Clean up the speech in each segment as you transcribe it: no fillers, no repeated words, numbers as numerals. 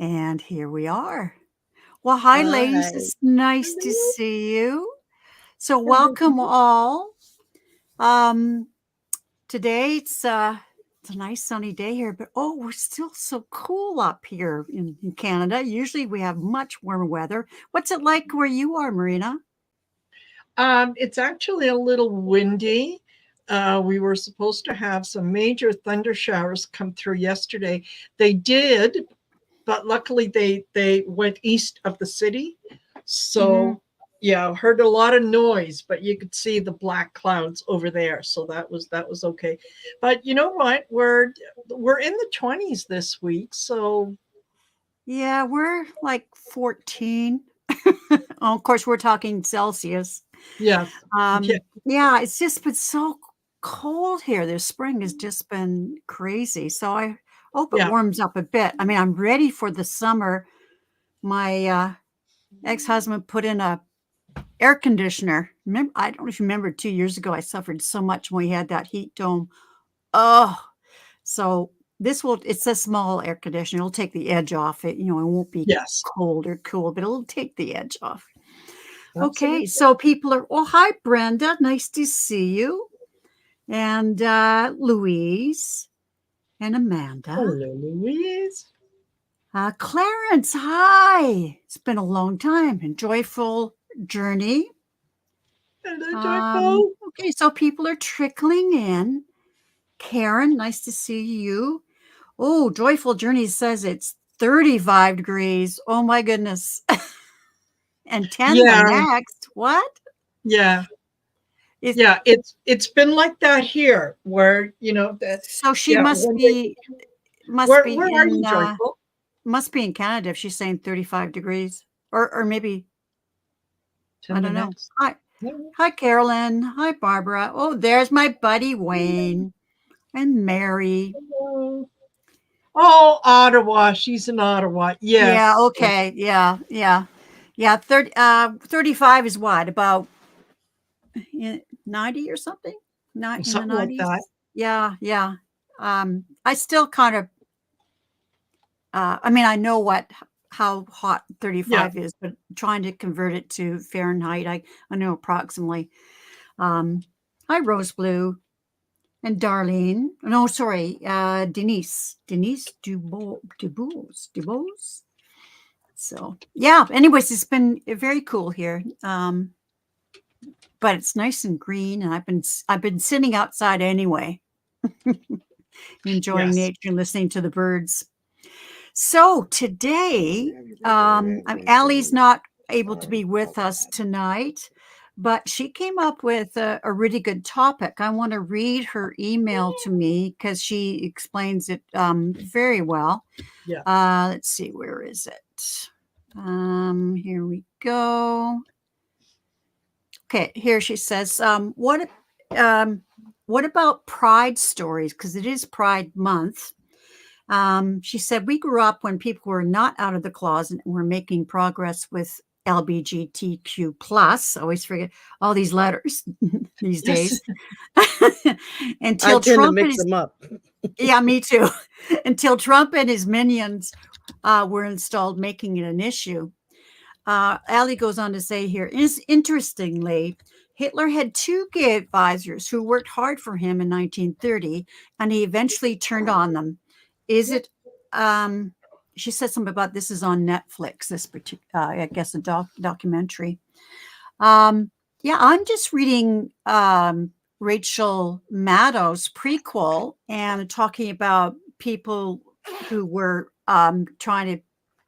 And here we are. Well, hi, ladies. Hi. It's nice to Hello. see you. So, Hello. welcome all. Um, Today it's a nice sunny day here, but we're still so cool up here in Canada. Usually we have much warmer weather. What's it like where you are, Marina? It's actually a little windy. We were supposed to have some major thunder showers come through yesterday. They did, but luckily they went east of the city. Mm-hmm. So yeah, heard a lot of noise, but you could see the black clouds over there. So that was okay. But you know what? We're in the 20s this week. So Yeah, we're like 14. Of course, we're talking Celsius. yes. Yeah, Yeah, it's just been so cold here. This spring has just been crazy. So I hope it yeah. warms up a bit. I mean, I'm ready for the summer. My ex-husband put in a air conditioner. Remember, I don't know if you remember 2 years ago, I suffered so much when we had that heat dome. Oh, so it's a small air conditioner. It'll take the edge off it. It won't be Yes. cold or cool, but it'll take the edge off. Okay, Absolutely. so people are, oh, hi, Brenda. Nice to see you. And Louise and Amanda. Hello, Louise. Clarence, hi. It's been a long time and joyful journey. Hello, Joyful. Okay, so people are trickling in. Karen, nice to see you. Oh, Joyful Journey says it's 35 degrees. Oh my goodness. And 10 the Yeah, next. What? yeah, Is yeah. It's been like that here, where the so she yeah. must When they, be must where be where are in you, Joyful? must be in Canada if she's saying 35 degrees. Or maybe I 10 the don't know. next. Hi. No. Hi Carolyn. Hi Barbara. Oh, there's my buddy Wayne and Mary. Hello. Oh, Ottawa. She's in Ottawa. Yeah, Yes, yes. okay. Yeah, yeah. Yeah, 35 is what? About 90 or something? Not in the Something like 90s? that. Yeah, yeah. I still kind of I mean, I know how hot Yeah. 35 is, but trying to convert it to Fahrenheit, I know approximately. Um, Hi, Rose Blue and Darlene. No, sorry, Denise Dubose. So yeah. Anyways, it's been very cool here. But it's nice and green, and I've been sitting outside anyway, enjoying Yes. nature and listening to the birds. So today, Allie's not able to be with us tonight, but she came up with a really good topic. I want to read her email to me because she explains it very well. Yeah. Let's see, where is it? Here we go. Okay, here she says, what about Pride stories? Because it is Pride Month. She said, we grew up when people were not out of the closet and were making progress with LBGTQ plus. I always forget all these letters these Yes. days. I Until tend to Trump and mix his, them up. yeah, me too. Until Trump and his minions were installed, making it an issue. Ali goes on to say here, interestingly, Hitler had two gay advisors who worked hard for him in 1930, and he eventually turned on them. Is it? She said something about this is on Netflix. This particular, I guess, a documentary. Yeah, I'm just reading Rachel Maddow's prequel and talking about people who were trying to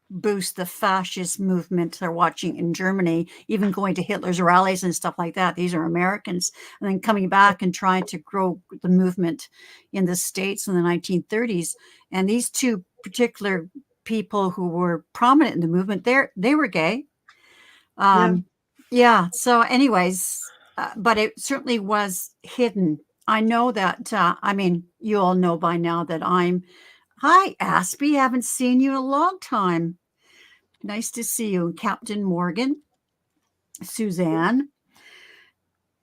boost the fascist movement they're watching in Germany, even going to Hitler's rallies and stuff like that. These are Americans, and then coming back and trying to grow the movement in the States in the 1930s. And these two particular people who were prominent in the movement, they were gay. Yeah. Yeah. So, anyways, but it certainly was hidden. I know that. I mean, you all know by now that I'm. Hi, Aspie. Haven't seen you in a long time. Nice to see you, Captain Morgan, Suzanne,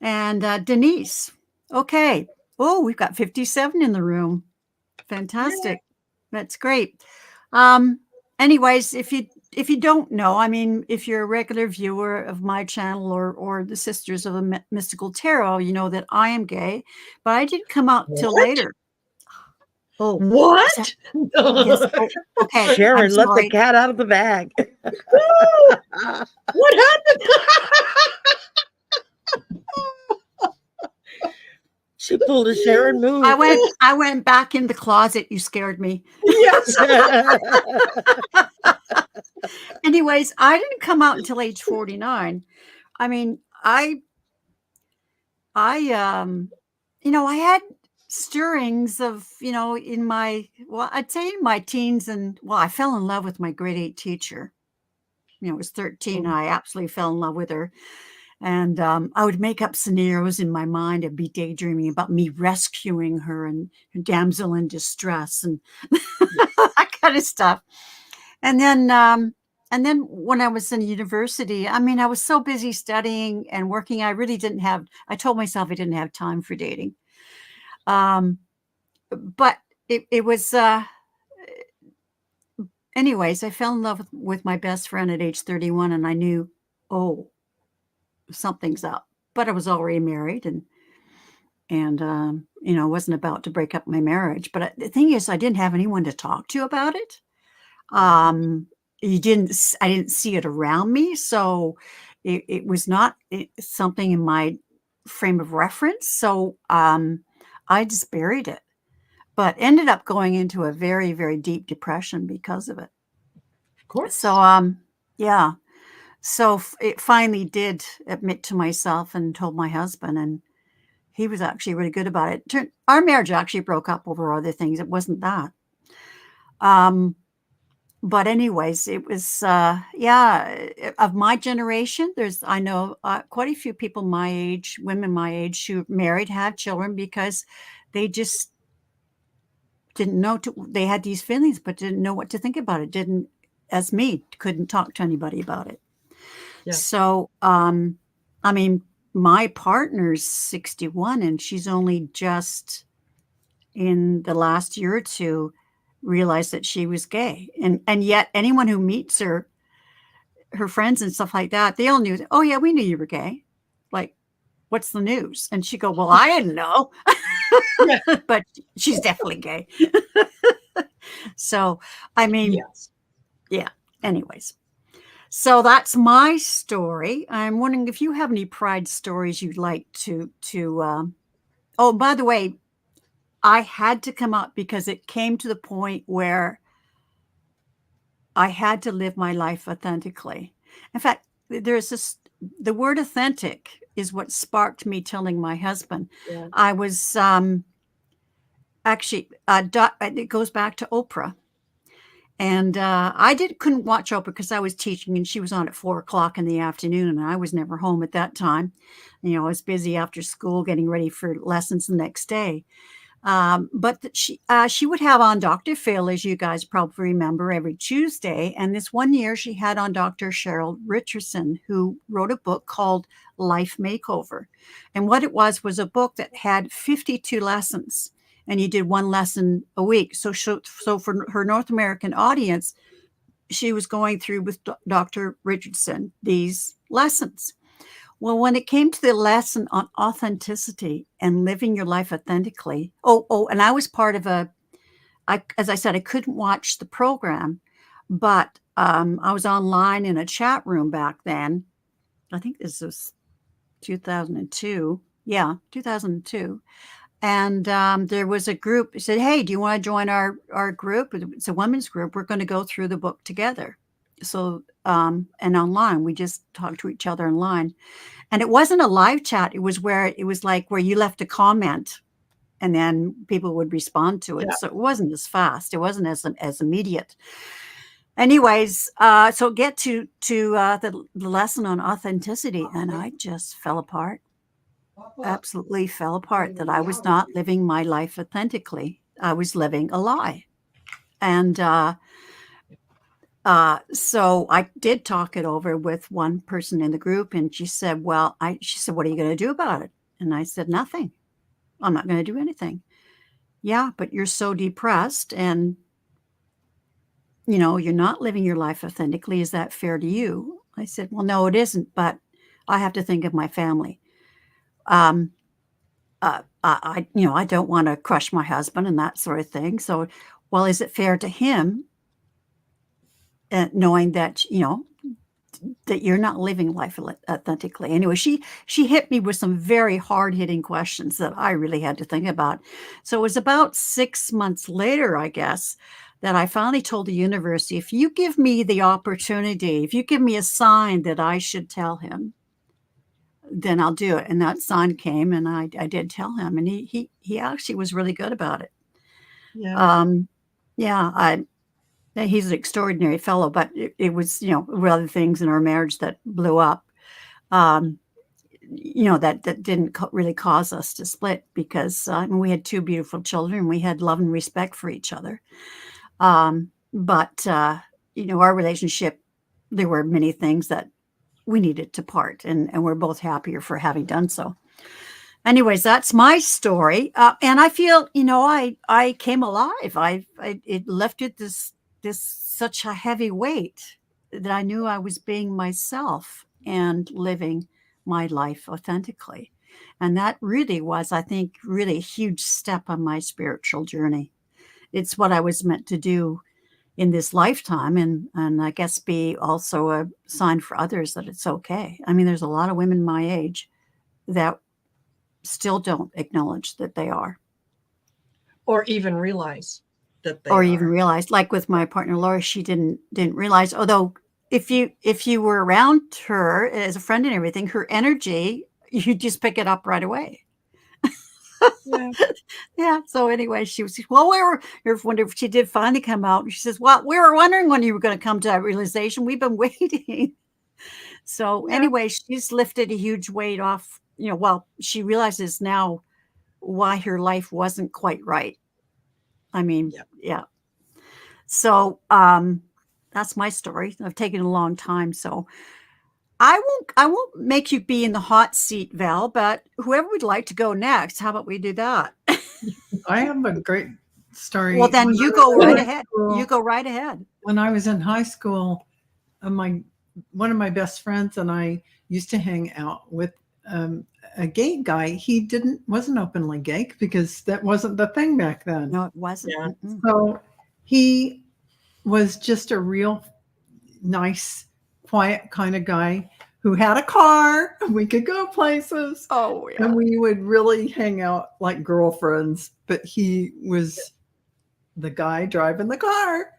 and Denise. Okay. Oh, we've got 57 in the room. Yeah. Fantastic. That's great. Um, anyways, if you don't know, I mean, if you're a regular viewer of my channel or the Sisters of the Mystical Tarot, you know that I am gay, but I didn't come out till What? later. Oh, is that What? yes? Oh, okay. I'm Sharon, let the sorry. cat out of the bag. Woo! What happened? She pulled a Sharon move. I went back in the closet. You scared me. Yes. Anyways, I didn't come out until age 49. I mean, you know, I had stirrings of, you know, in my, well, I'd say in my teens, and well, I fell in love with my grade 8 teacher. You know, I was 13. I absolutely fell in love with her. And I would make up scenarios in my mind. I'd be daydreaming about me rescuing her and her damsel in distress and that kind of stuff. And then when I was in university, I mean, I was so busy studying and working, I really didn't have, I told myself I didn't have time for dating. But it was, anyways, I fell in love with my best friend at age 31, and I knew, oh, something's up. But I was already married, and you know, wasn't about to break up my marriage. But the thing is, I didn't have anyone to talk to about it. I didn't see it around me, so it was not something in my frame of reference. So I just buried it, but ended up going into a very, very deep depression because of it. Of course. So yeah, so it finally did admit to myself and told my husband, and he was actually really good about it. Our marriage actually broke up over other things. It wasn't that. But anyways, it was, yeah, of my generation, I know quite a few people my age, women my age, who married, had children because they just didn't know, they had these feelings, but didn't know what to think about it. Didn't, as me, couldn't talk to anybody about it. Yeah. So, I mean, my partner's 61, and she's only just in the last year or two realized that she was gay. And yet anyone who meets her friends and stuff like that, they all knew, oh yeah, we knew you were gay. Like, what's the news? And she go, well, I didn't know. But she's definitely gay. So, I mean, yes. Yeah. Anyways. So that's my story. I'm wondering if you have any pride stories you'd like to oh, by the way, I had to come up because it came to the point where I had to live my life authentically. In fact, the word authentic is what sparked me telling my husband. Yeah. I was actually, it goes back to Oprah. And I couldn't watch Oprah because I was teaching, and she was on at 4 o'clock in the afternoon, and I was never home at that time. You know, I was busy after school getting ready for lessons the next day. But she would have on Dr. Phil, as you guys probably remember, every Tuesday. And this one year she had on Dr. Cheryl Richardson, who wrote a book called Life Makeover. And what it was a book that had 52 lessons, and you did one lesson a week. So for her North American audience, she was going through with Dr. Richardson these lessons. Well, when it came to the lesson on authenticity and living your life authentically, and I was part of as I said, I couldn't watch the program, but I was online in a chat room back then. I think this was 2002. Yeah, 2002. And there was a group that said, hey, do you want to join our group? It's a women's group. We're going to go through the book together. So, and online, we just talked to each other online. And it wasn't a live chat. It was like where you left a comment and then people would respond to it. Yeah. So it wasn't as fast. It wasn't as immediate. Anyways, so get to the lesson on authenticity, and I just fell apart. Absolutely fell apart, that I was not living my life authentically. I was living a lie. And so I did talk it over with one person in the group, and she said, what are you going to do about it? And I said, nothing. I'm not going to do anything. Yeah, but you're so depressed. And you're not living your life authentically. Is that fair to you? I said, well, no, it isn't, but I have to think of my family. Um, I don't want to crush my husband and that sort of thing. So, well, is it fair to him, knowing that, that you're not living life authentically? Anyway, she hit me with some very hard hitting questions that I really had to think about. So it was about 6 months later, I guess, that I finally told the university, if you give me the opportunity, if you give me a sign that I should tell him, then I'll do it. And that sign came, and I did tell him, and he actually was really good about it. Yeah. Yeah, he's an extraordinary fellow, but it was, other things in our marriage that blew up, um, that didn't really cause us to split, because we had two beautiful children. We had love and respect for each other. But our relationship, there were many things that we needed to part, and we're both happier for having done so. Anyways, that's my story, and I feel, I came alive. It lifted this such a heavy weight that I knew I was being myself and living my life authentically, and that really was, I think, really a huge step on my spiritual journey. It's what I was meant to do in this lifetime, and I guess be also a sign for others that it's okay. I mean, there's a lot of women my age that still don't acknowledge that they are, Or even realize that they or even are. realize, like with my partner Laura, she didn't realize. Although if you were around her as a friend and everything, her energy, you just pick it up right away. Yeah. Yeah. So anyway, she was, well, wonder if she did finally come out. And she says, well, we were wondering when you were going to come to that realization. We've been waiting. So Yeah. anyway, she's lifted a huge weight off, well, she realizes now why her life wasn't quite right. I mean, Yeah. yeah. So that's my story. I've taken a long time. So I won't make you be in the hot seat, Val, but whoever would like to go next, how about we do that? I have a great story. Well, then When you I go was in right high ahead. school- You go right ahead. When I was in high school, one of my best friends and I used to hang out with a gay guy. He wasn't openly gay because that wasn't the thing back then. No, it wasn't. Yeah. So he was just a real nice, quiet kind of guy who had a car. We could go places. Oh, yeah. And we would really hang out like girlfriends, but he was the guy driving the car.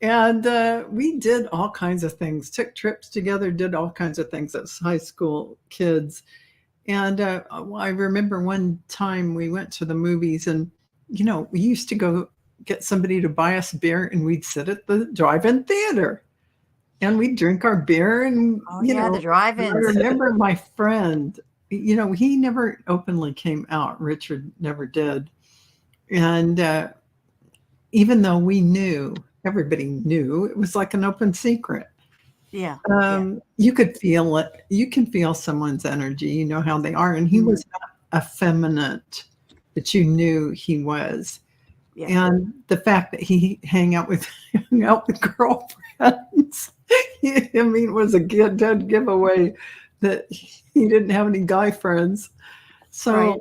And we did all kinds of things, took trips together, did all kinds of things as high school kids. And I remember one time we went to the movies, and, we used to go get somebody to buy us beer, and we'd sit at the drive-in theater and we'd drink our beer. And, the drive-ins. I remember my friend, he never openly came out. Richard never did. And even though we knew, everybody knew, it was like an open secret. Yeah. You could feel it. You can feel someone's energy. You know how they are. And he was not effeminate, but you knew he was. Yeah. And the fact that he hung out with girlfriends, it was a dead giveaway that he didn't have any guy friends. So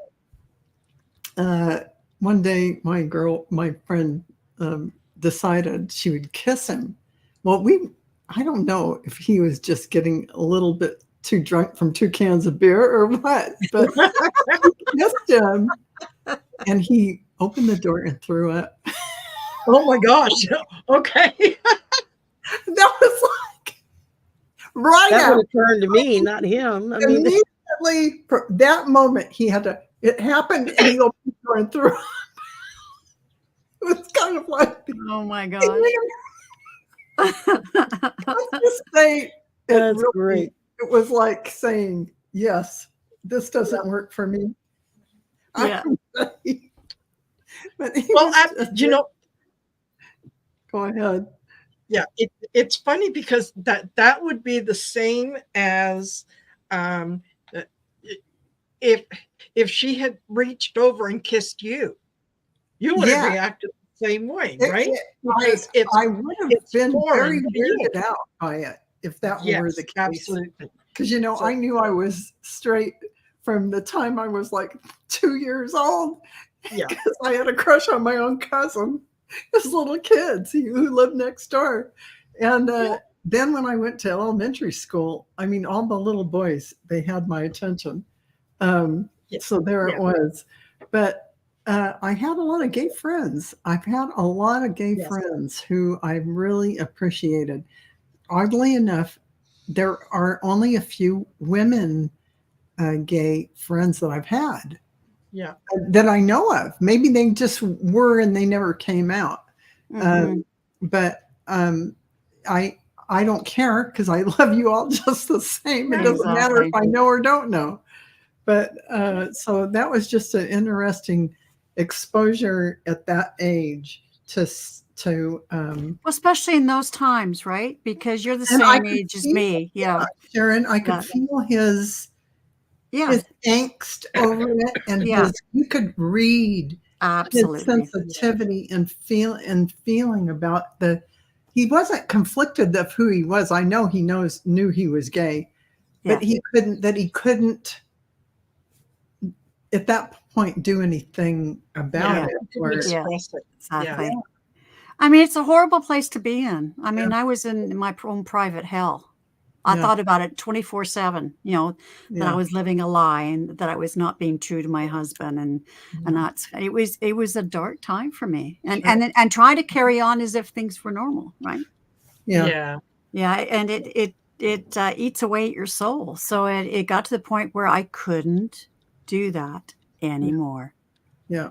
one day, my friend decided she would kiss him. Well, I don't know if he was just getting a little bit too drunk from 2 cans of beer or what, but she kissed him, and he opened the door and threw up. Oh my gosh. Okay. That was like right That out. would have turned to me, not him. I mean, Immediately, for that moment, it happened, and he opened the door and threw up. It was kind of like, Oh my gosh. let's just say that's great. it was like saying, yes, this doesn't work for me. Yeah. But Well, go ahead. Yeah, it's funny because that would be the same as if she had reached over and kissed you, you would have reacted same way, It- right? it- Because it's I would have it's been very foreign being. weirded out by it if that were Yes, the case. absolutely. Because, So- I knew I was straight from the time I was like 2 years old. Yeah. Because I had a crush on my own cousin, his little kids who lived next door. And then when I went to elementary school, I mean, all the little boys, they had my attention. So there it was. But I had a lot of gay friends. I've had a lot of gay friends who I really appreciated. Oddly enough, there are only a few women gay friends that I've had. Yeah. That I know of. Maybe they just were and they never came out. But I don't care because I love you all just the same. It doesn't matter if I know or don't know. But so that was just an interesting exposure at that age well, especially in those times, right? Because you're the and I same could age as feel- me. Yeah. Sharon, I could feel his angst over it, and you could read absolutely his sensitivity and feeling about he wasn't conflicted of who he was. I know he knew he was gay, but he couldn't at that point do anything about it. Exactly. I mean, it's a horrible place to be in. I mean, I was in my own private hell. I thought about it 24/7, that I was living a lie and that I was not being true to my husband. And it was a dark time for me and trying to carry on as if things were normal. Right. Yeah. And it eats away at your soul. So it got to the point where I couldn't do that anymore. Yeah.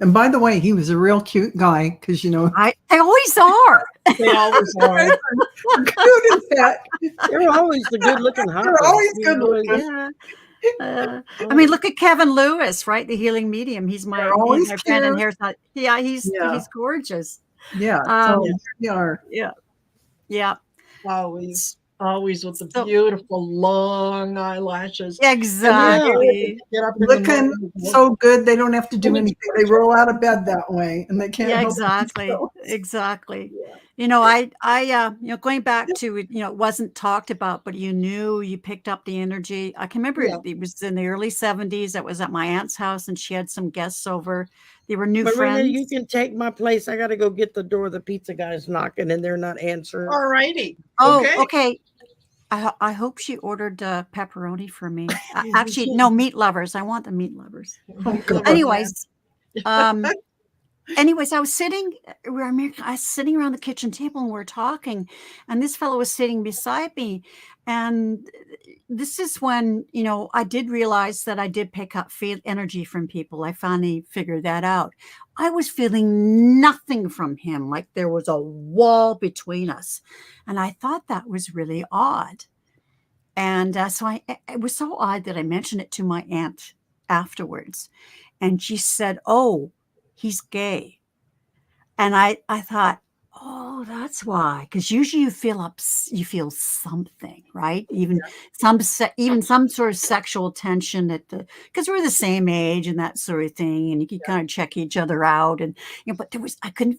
And by the way, he was a real cute guy because they always are. They always are. Cute as heck. They're always the good-looking hot. They're always good looking. Yeah. I mean, look at Kevin Lewis, right? The healing medium. He's my friend and hairstyle. Yeah, he's gorgeous. Yeah. So we are. Yeah. Always with the beautiful long eyelashes. Exactly. Get up looking so good they don't have to do anything. They roll out of bed that way and they can't help exactly. I going back to it wasn't talked about, but you picked up the energy. I can remember it was in the early 70s. I was at my aunt's house and she had some guests over. They were new friends. You can take my place. I got to go get the door. The pizza guy's knocking and they're not answering. All righty. Oh, okay. I hope she ordered pepperoni for me. Actually, no, meat lovers. I want the meat lovers. Anyways, I was sitting around the kitchen table and we're talking, and this fellow was sitting beside me. And this is when, I did realize that I did pick up energy from people. I finally figured that out. I was feeling nothing from him, like there was a wall between us. And I thought that was really odd. And so it was so odd that I mentioned it to my aunt afterwards. And she said, "Oh, he's gay." And I thought, oh, that's why. Because usually you feel something, right? Even some sort of sexual tension because we're the same age and that sort of thing, and you can kind of check each other out. And but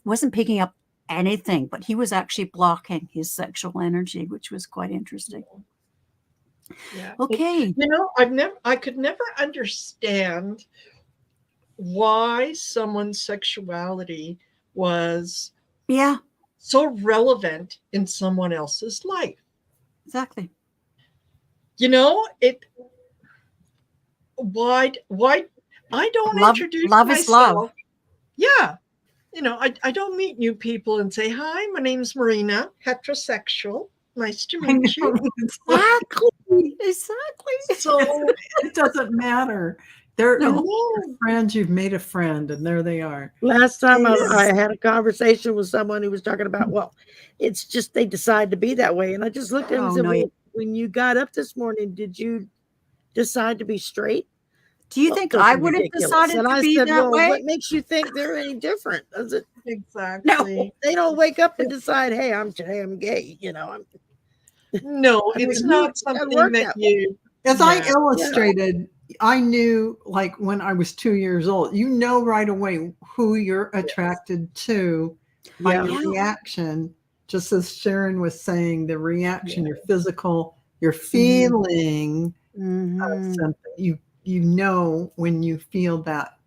wasn't picking up anything, but he was actually blocking his sexual energy, which was quite interesting. Yeah. Okay. I could never understand why someone's sexuality was so relevant in someone else's life. Exactly. Why I don't introduce love myself. Is love. Yeah. I don't meet new people and say, "Hi, my name's Marina, heterosexual. Nice to meet you." Exactly. So it doesn't matter. They're friends. You've made a friend, and there they are. Last time I had a conversation with someone who was talking about, well, it's just they decide to be that way. And I just looked at him and said, well, when you got up this morning, did you decide to be straight? Do you think I would have decided to be that way? What makes you think they're any different? Does it? Exactly. No, they don't wake up and decide, hey, I'm gay. No, it's not something that you. As I illustrated I knew, like when I was 2 years old, you know right away who you're attracted to by Yeah. your reaction. Just as Sharon was saying, the reaction, your physical, your feeling of Mhm. something. You know when you feel that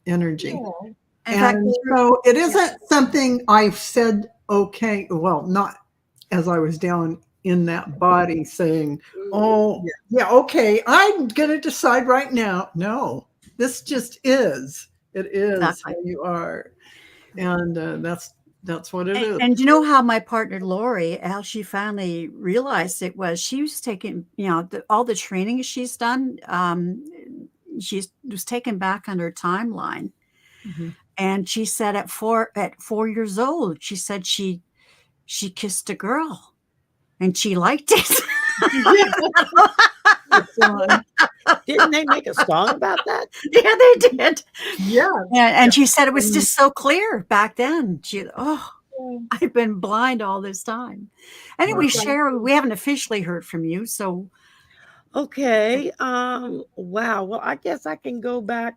energy. Yeah. In fact, And so it isn't something I've said, okay, well, not as I was down in that body saying, oh, yeah, okay, I'm going to decide right now. No, this just is. It is exactly. who you are. And that's what it is. And you know how my partner Lori, how she finally realized it was she was taking, all the training she's done, she was taken back on her timeline. Mhm. And she said at 4 years old, she said she kissed a girl and she liked it. Didn't they make a song about that? Yeah, they did. Yeah. And she said it was just so clear back then. I've been blind all this time. Anyway, Cheryl, we haven't officially heard from you, so Okay. Wow. Well, I guess I can go back.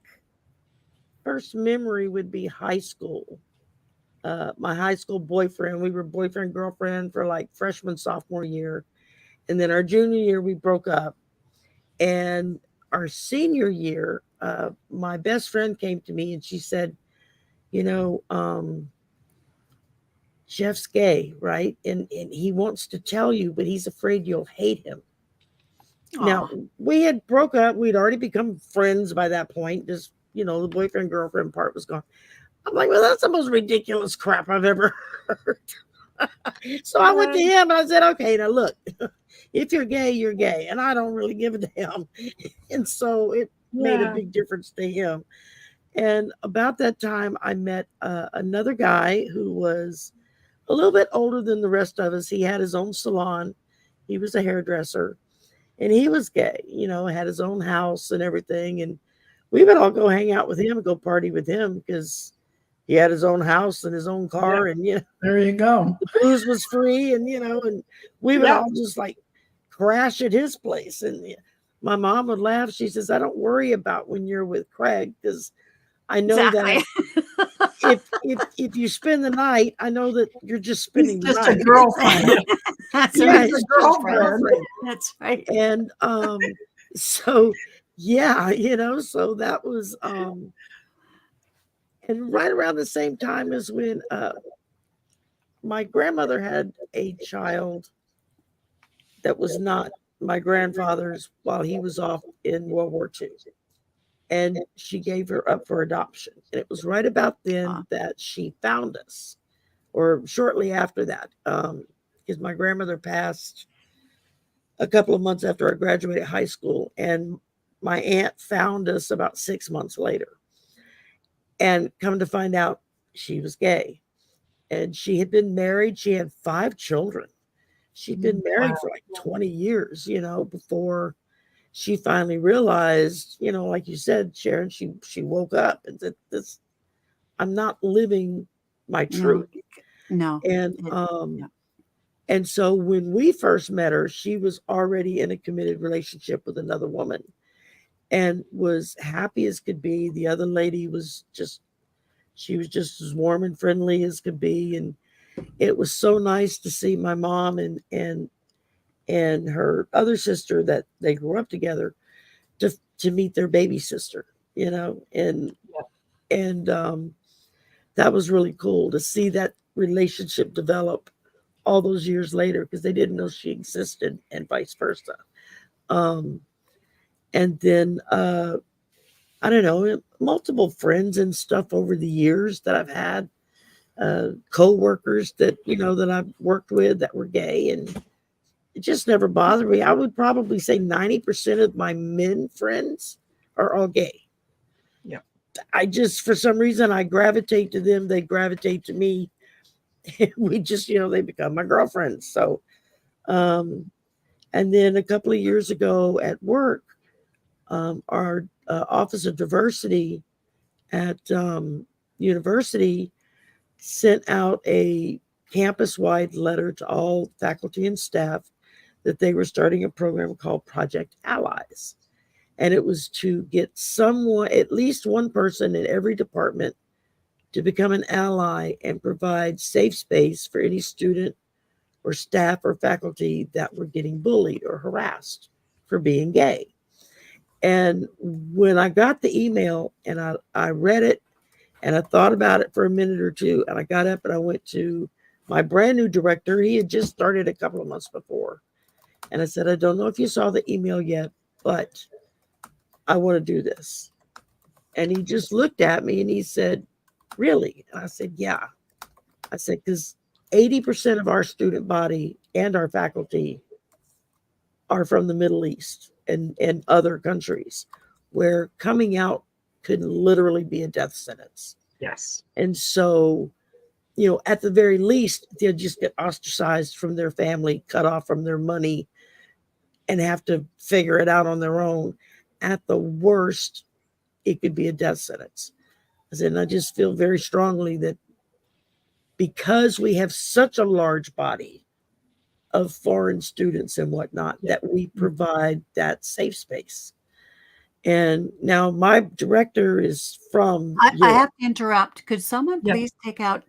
First memory would be high school. My high school boyfriend. We were boyfriend girlfriend for like freshman sophomore year, and then our junior year we broke up. And our senior year, my best friend came to me and she said, "You know, Jeff's gay, right? And he wants to tell you, but he's afraid you'll hate him." Now, we had broke up. We'd already become friends by that point. Just, the boyfriend girlfriend part was gone. I'm like, well, that's the most ridiculous crap I've ever heard. So I went to him and I said, okay, now look, if you're gay, you're gay. And I don't really give a damn. And so it made a big difference to him. And about that time, I met another guy who was a little bit older than the rest of us. He had his own salon. He was a hairdresser. And he was gay, had his own house and everything. And we would all go hang out with him and go party with him because he had his own house and his own car. And, there you go. the booze was free. And, and we would all just like crash at his place. And my mom would laugh. She says, I don't worry about when you're with Craig because I know that if you spend the night, I know that you're just spending He's the just night. a girlfriend. that's Yeah, right. he's a girlfriend. That's right. And so yeah, so that was and right around the same time as when my grandmother had a child that was not my grandfather's while he was off in World War II. And she gave her up for adoption. And it was right about then that she found us, or shortly after that, because my grandmother passed a couple of months after I graduated high school. And my aunt found us about 6 months later. And come to find out, she was gay. And she had been married. She had 5 children. She'd been married for like 20 years, before she finally realized, like you said, Sharon, she woke up and said, I'm not living my truth. No. And so when we first met her, she was already in a committed relationship with another woman and was happy as could be. The other lady was just as warm and friendly as could be. And it was so nice to see my mom and her other sister that they grew up together to meet their baby sister, and that was really cool to see that relationship develop all those years later because they didn't know she existed and vice versa. And then I don't know, multiple friends and stuff over the years that I've had, co-workers that that I've worked with that were gay, and it just never bothered me. I would probably say 90% of my men friends are all gay. Yeah. I just, for some reason, I gravitate to them. They gravitate to me. We just, they become my girlfriends. So, and then a couple of years ago at work, our Office of Diversity at university sent out a campus-wide letter to all faculty and staff that they were starting a program called Project Allies. And it was to get someone, at least one person in every department, to become an ally and provide safe space for any student or staff or faculty that were getting bullied or harassed for being gay. And when I got the email and I read it and I thought about it for a minute or two, and I got up and I went to my brand new director. He had just started a couple of months before. And I said, I don't know if you saw the email yet, but I want to do this. And he just looked at me and he said, really? And I said, yeah. I said, because 80% of our student body and our faculty are from the Middle East and other countries where coming out could literally be a death sentence. Yes. And so, you know, at the very least, they'll just get ostracized from their family, cut off from their money, and have to figure it out on their own. At the worst, it could be a death sentence. And I just feel very strongly that because we have such a large body of foreign students and whatnot, that we provide that safe space. And now my director is from I have to interrupt. Could someone Yeah. please take out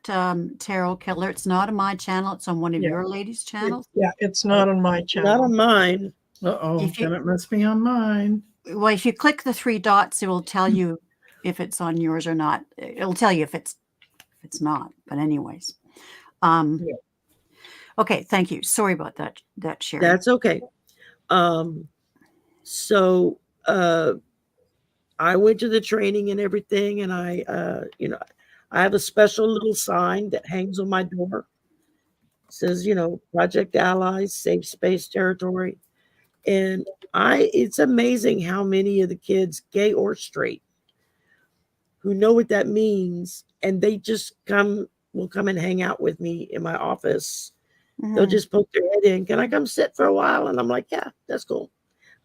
Terrell Kettler? It's not on my channel. It's on one of Yeah. your ladies' channels. Yeah, it's not on my channel. not on mine. Uh-oh, If you- then it must be on mine. Well, if you click the three dots, it will tell you if it's on yours or not. It'll tell you if it's not. But anyways, Yeah. okay. Thank you. Sorry about that, Sharon. That's okay. So I went to the training and everything, and I have a special little sign that hangs on my door. It says, Project Allies, Safe Space Territory. And it's amazing how many of the kids, gay or straight, who know what that means, and they just will come and hang out with me in my office. They'll just poke their head in. Can I come sit for a while? And I'm like, yeah, that's cool.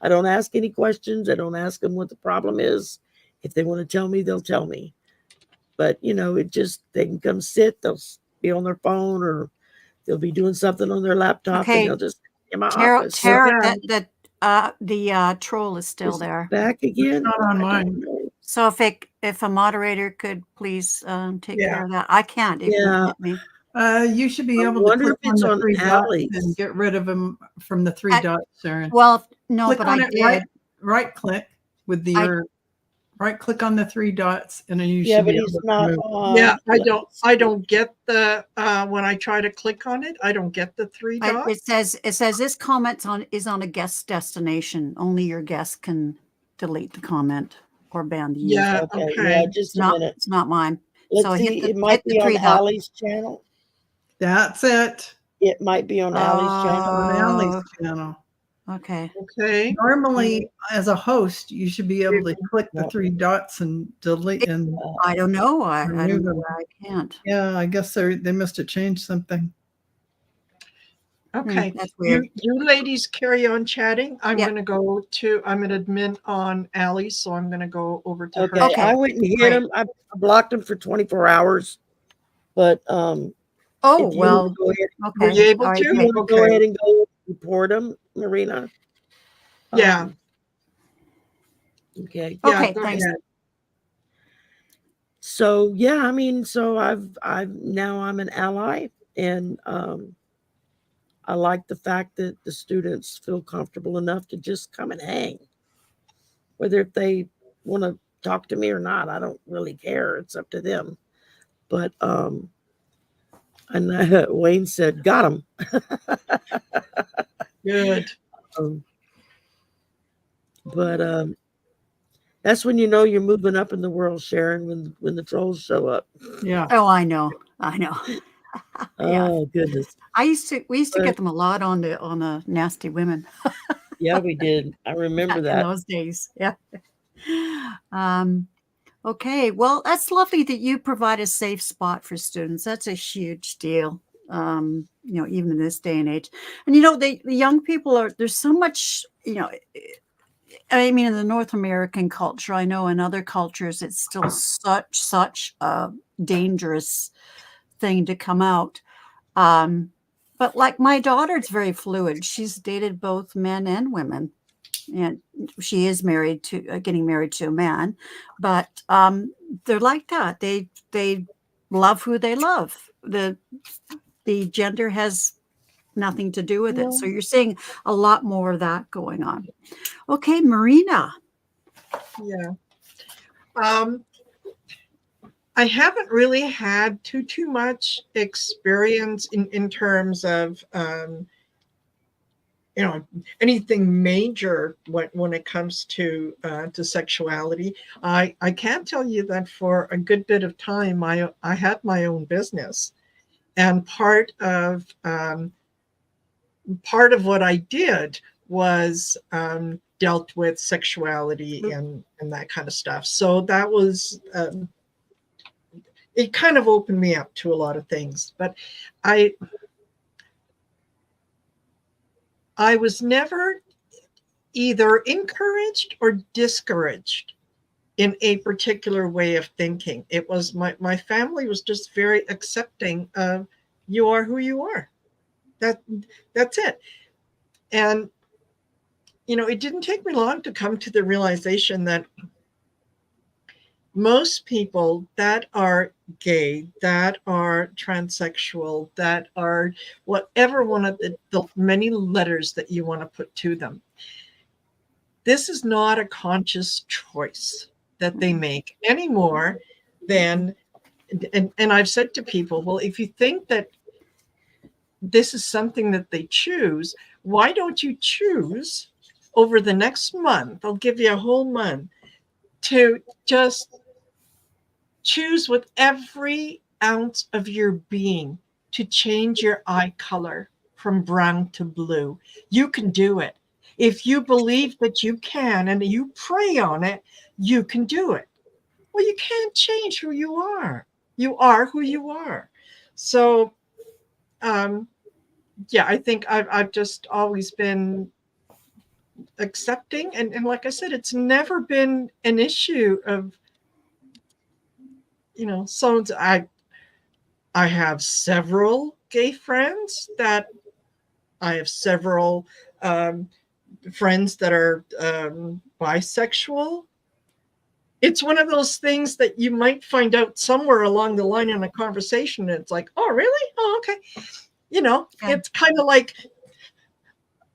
I don't ask any questions. I don't ask them what the problem is. If they want to tell me, they'll tell me. But, they can come sit. They'll be on their phone or they'll be doing something on their laptop, and they'll just in my office. Tara, the troll is still there. Back again? It's not on mine. So if a moderator could please take care of that. I can't. It Yeah. won't hit me. You should be I able to wonder click if on it's the on three dots Allie's. and get rid of them from the three dots, Sharon. Well, no, Click but on I it, did. right click with your right click on the three dots, and then you should but be he's able to not move. on. Yeah, I don't get the when I try to click on it, I don't get the three dots. It says this comment is on a guest destination. Only your guest can delete the comment or ban the user. Yeah, Okay, okay. just a minute. It's not mine. Let's So see. hit the- It might hit the be on three dots. Allie's channel. That's it. It might be on Allie's channel. On Allie's channel. Okay. Okay. Normally, as a host, you should be able to click the three dots and delete and I don't know. I don't remove know them. why I can't. Yeah, I guess they must have changed something. Okay. That's weird. You ladies carry on chatting. I'm Yeah. going to go I'm an admin on Allie, so I'm going to go over to Okay, her. Okay, I went and hit great. him. I blocked him for 24 hours. But Oh, if you well, want to go ahead, okay. Were you able All right, to? great. you want to go ahead and go report him, Marina. Yeah. Okay. Yeah, Okay, go thanks. ahead. So yeah, I mean, so I'm an ally, and I like the fact that the students feel comfortable enough to just come and hang. Whether if they want to talk to me or not, I don't really care. It's up to them. But and Wayne said, "Got him." Good. But that's when you know you're moving up in the world, Sharon. When the trolls show up. Yeah. Oh, I know. Yeah. Oh goodness. We used to get them a lot on the nasty women. Yeah, we did. I remember back that. in those days. Yeah. Okay. Well, that's lovely that you provide a safe spot for students. That's a huge deal. Even in this day and age. And the young people there's so much, I mean, in the North American culture, I know in other cultures it's still such a dangerous thing to come out. But like my daughter, it's very fluid. She's dated both men and women, and she is married to getting married to a man, but they're like that. They love who they love. The gender has nothing to do with it. So No. you're seeing a lot more of that going on. Okay, Marina. Yeah. I haven't really had too much experience in terms of anything major when it comes to sexuality. I can tell you that for a good bit of time I had my own business, and part of what I did was dealt with sexuality and that kind of stuff. So that was it kind of opened me up to a lot of things. But I was never either encouraged or discouraged in a particular way of thinking. It was my family was just very accepting of you are who you are. That's it. And it didn't take me long to come to the realization that most people that are gay, that are transsexual, that are whatever one of the many letters that you want to put to them, this is not a conscious choice that they make any more than, and I've said to people, well, if you think that this is something that they choose, why don't you choose over the next month? I'll give you a whole month to just choose with every ounce of your being to change your eye color from brown to blue. You can do it. If you believe that you can and you pray on it, you can do it. Well, you can't change who you are. You are who you are. So, yeah, I think I've just always been accepting. And like I said, it's never been an issue of, someone's, I have several gay friends that I have several friends that are bisexual. It's one of those things that you might find out somewhere along the line in a conversation. And it's like, oh, really? Oh, okay. It's kind of like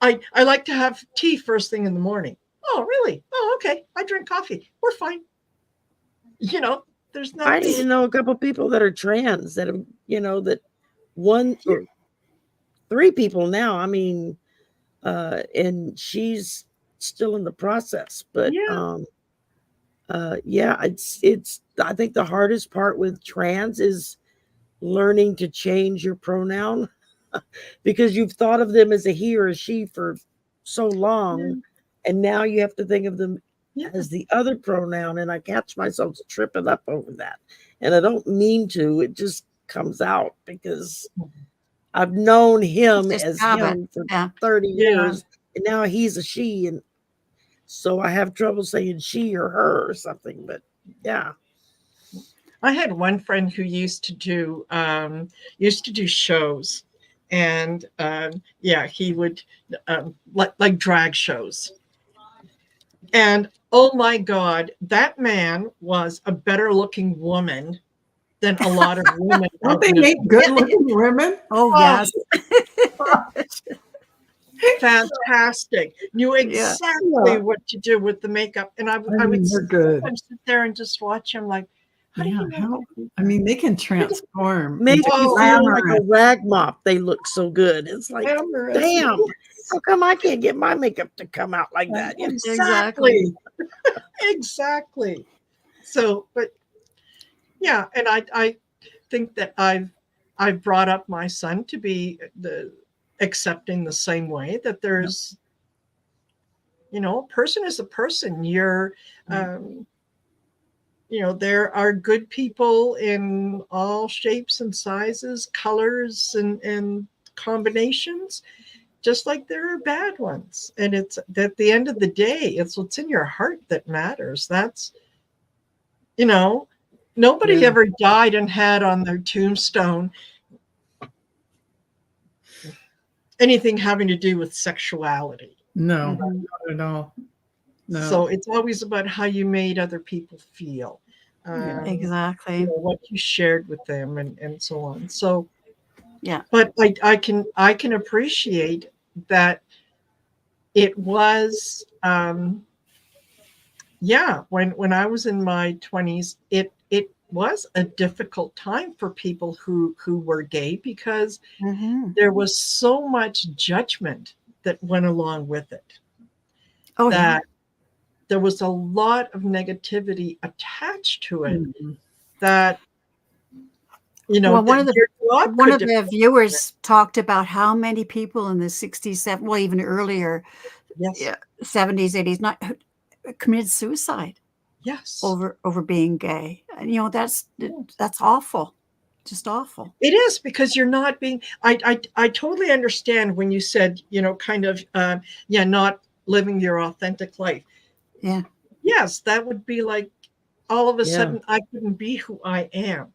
I like to have tea first thing in the morning. Oh, really? Oh, okay. I drink coffee. We're fine. There's nothing. I even know a couple people that are trans that have, that one or three people now. I mean, and she's still in the process, but yeah, it's I think the hardest part with trans is learning to change your pronoun because you've thought of them as a he or a she for so long, and now you have to think of them as the other pronoun, and I catch myself tripping up over that, and I don't mean to. It just comes out because I've known him as him for 30 years, and now he's a she, and so I have trouble saying she or her or something. But yeah, I had one friend who used to do shows, and he would like drag shows. And oh my God, that man was a better looking woman than a lot of women. Don't they make good looking women? Oh, yes. Fantastic. Knew exactly what to do with the makeup. And I would sit there and just watch him like, how do you know? I mean, they can transform. Makes you feel like a rag mop. They look so good. It's like, damn, how come I can't get my makeup to come out like that? Exactly. Exactly. So, but yeah, and I think that I've brought up my son to be accepting the same way, that there's, a person is a person. You're, there are good people in all shapes and sizes, colors and combinations, just like there are bad ones. And it's at the end of the day, it's what's in your heart that matters. That's, nobody ever died and had on their tombstone anything having to do with sexuality. No, Mhm. not at all. No. So it's always about how you made other people feel, Yeah. Exactly. what you shared with them, and so on. So, Yeah. but I can appreciate that it was, yeah, when I was in my 20s, it was a difficult time for people who were gay, because Hmm. there was so much judgment that went along with it, Oh yeah. that there was a lot of negativity attached to it, Mhm. that Well, that your job one could of depend the on it. viewers talked about how many people in the 60s, well, even earlier, Yes, yeah, 70s, 80s, not committed suicide yes. over being gay. And, that's awful, just awful. It is, because you're not being. I totally understand when you said, kind of, yeah, not living your authentic life. Yeah. Yes, that would be like, all of a Yeah. sudden I couldn't be who I am.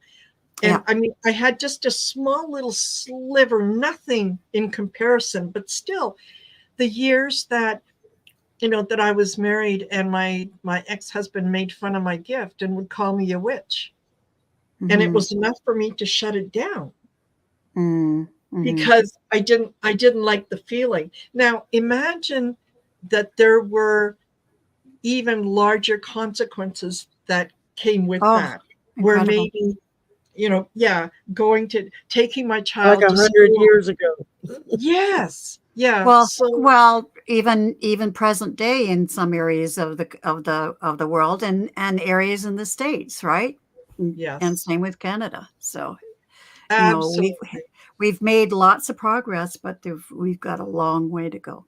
Yeah. And I mean, I had just a small little sliver, nothing in comparison, but still, the years that I was married, and my ex-husband made fun of my gift and would call me a witch. And it Hmm. was enough for me to shut it down, Mm-hmm. because I didn't like the feeling. Now, imagine that there were even larger consequences that came with Oh, that, where incredible. maybe, yeah, taking my Like child to 100 school. years ago. Yes. Yeah. Well, So, even present day in some areas of the world, and areas in the States, right? And yes, same with Canada. So, you know, we've absolutely. we've made lots of progress, but we've got a long way to go.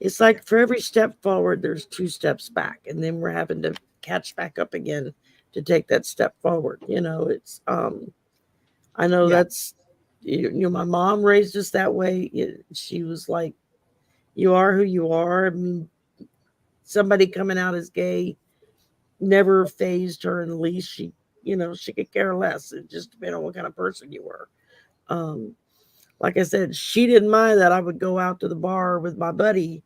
It's like for every step forward, there's 2 steps back, and then we're having to catch back up again to take that step forward. It's I know Yeah. that's my mom raised us that way. She was like, "You are who you are." I mean, somebody coming out as gay never phased her in the least. She could care less. It just depended on what kind of person you were. Um, like I said, she didn't mind that I would go out to the bar with my buddy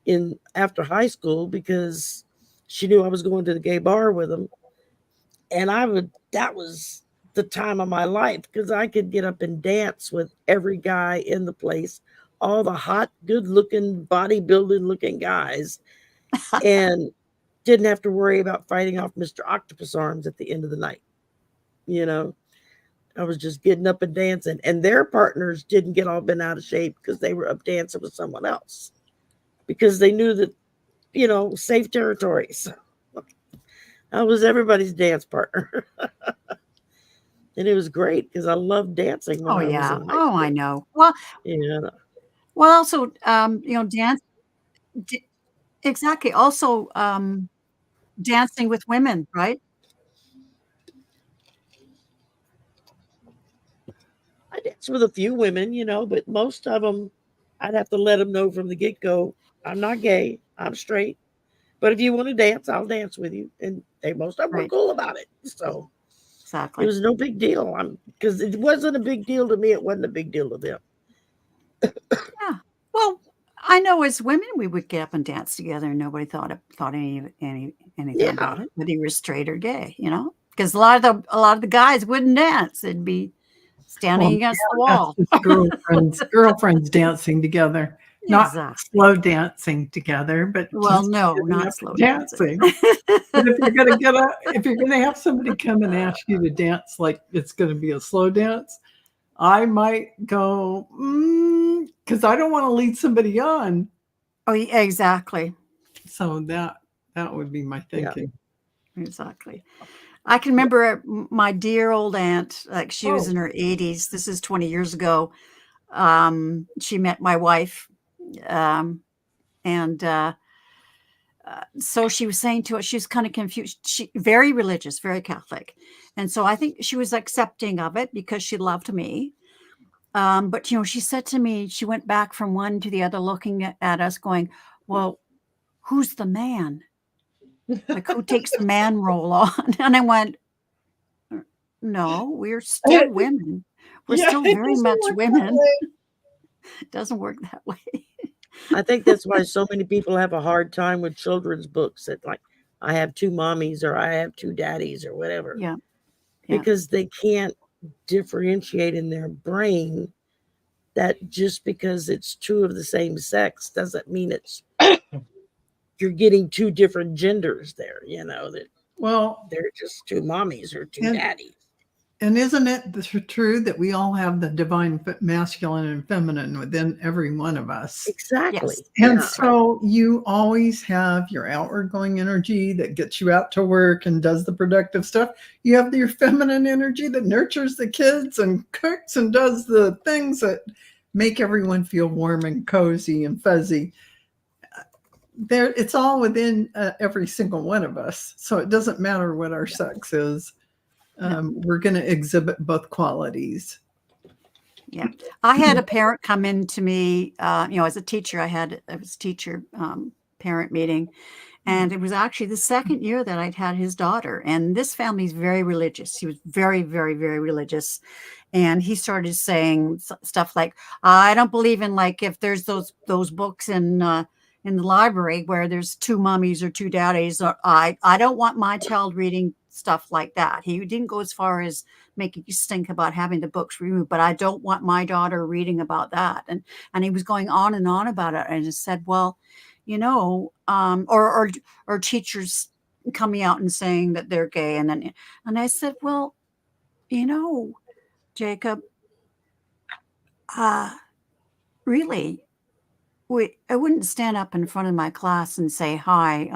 in after high school, because she knew I was going to the gay bar with him, and that was the time of my life, because I could get up and dance with every guy in the place, all the hot, good looking, bodybuilding looking guys, and didn't have to worry about fighting off Mr. Octopus Arms at the end of the night. You know, I was just getting up and dancing, and their partners didn't get all bent out of shape because they were up dancing with someone else, because they knew that, safe territories. I was everybody's dance partner. And it was great because I loved dancing when Oh I was yeah. in high Oh, I school. know. Well, Yeah. also, dance. D- exactly. Also, dancing with women, right? I danced with a few women, but most of them, I'd have to let them know from the get go, I'm not gay, I'm straight. But if you want to dance, I'll dance with you. And most of them were Right. cool about it. So it Exactly. was no big deal. Because it wasn't a big deal to me. It wasn't a big deal to them. Yeah. Well, I know as women we would get up and dance together, and nobody thought anything about Yeah. it, whether you were straight or gay, because a lot of the guys wouldn't dance; they'd be Well, standing against the yeah, that's wall. just girlfriends dancing together, not Exactly. slow dancing together, but Well, just no, getting not up slow and dancing. dancing. But if you're gonna have somebody come and ask you to dance like it's gonna be a slow dance, I might go, because I don't want to lead somebody on. Oh, yeah, exactly, So that would be my Yeah. thinking. exactly. I can remember my dear old aunt, like she was Oh, in her 80s. This is 20 years ago. She met my wife, um, and so she was saying to us, she was kind of confused. She very religious, very Catholic, and so I think she was accepting of it because she loved me. But she said to me, she went back from one to the other, looking at us, going, "Well, who's the man? Like, who takes the man role on?" And I went, "No, we're still women. We're Yeah, still it very doesn't much work that women. way. It doesn't work that way." I think that's why so many people have a hard time with children's books that like I have two mommies or I have two daddies or whatever. Yeah. Because they can't differentiate in their brain that just because it's two of the same sex doesn't mean it's you're getting two different genders there, that Well, they're just two mommies or two and daddies. and isn't it true that we all have the divine masculine and feminine within every one of us? Exactly. Yes. And so you always have your outward going energy that gets you out to work and does the productive stuff. You have your feminine energy that nurtures the kids and cooks and does the things that make everyone feel warm and cozy and fuzzy. It's all within every single one of us. So it doesn't matter what our sex is. We're going to exhibit both qualities. Yeah. I had a parent come in to me, as a teacher, I was teacher parent meeting, and it was actually the second year that I'd had his daughter. And this family is very religious. He was very, very, very religious. And he started saying stuff like, I don't believe in like if there's those books in the library where there's two mommies or two daddies, or I don't want my child reading stuff like that. He didn't go as far as making you think about having the books removed, but I don't want my daughter reading about that. And he was going on and on about it. And I just said, well, or teachers coming out and saying that they're gay. And I said, well, Jacob, really, I wouldn't stand up in front of my class and say, hi,